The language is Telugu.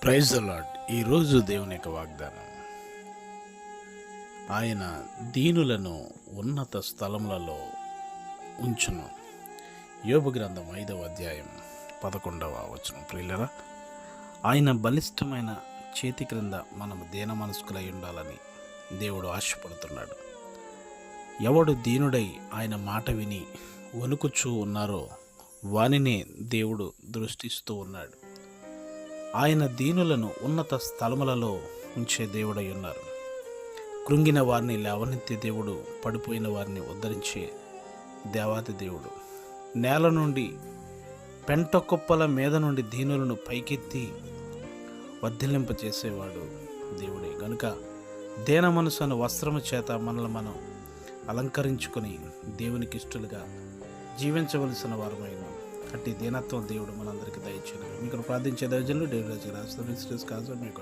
Praise the lord. ఈరోజు దేవుని యొక్క వాగ్దానం, ఆయన దీనులను ఉన్నత స్థలములలో ఉంచును. యోబు గ్రంథం 5వ అధ్యాయం 11వ వచనం. ప్రియులరా, ఆయన బలిష్టమైన చేతి క్రింద మనము దీన మనస్కులై ఉండాలని దేవుడు ఆశపడుతున్నాడు. ఎవడు దీనుడై ఆయన మాట విని వణుకుచూ ఉన్నారో వానినే దేవుడు దృష్టిస్తూ ఉన్నాడు. ఆయన దీనులను ఉన్నత స్థలములలో ఉంచే దేవుడై ఉన్నారు. కృంగిన వారిని లేవనెత్తే దేవుడు, పడిపోయిన వారిని ఉద్ధరించే దేవాది దేవుడు. నేల నుండి పెంట కుప్పల మీద నుండి దీనులను పైకెత్తి వర్ధిల్లింపచేసేవాడు దేవుడే. కనుక దీన మనసును వస్త్రము చేత మనల్ని మనం అలంకరించుకొని దేవునికి ఇష్టలుగా జీవించవలసిన వారమైన అట్టి దీనత్వం దేవుడు మనందరికీ దయచేయను. మీకు ప్రార్థించే దైవజనులు డేవిడ్ రాజు. మీకు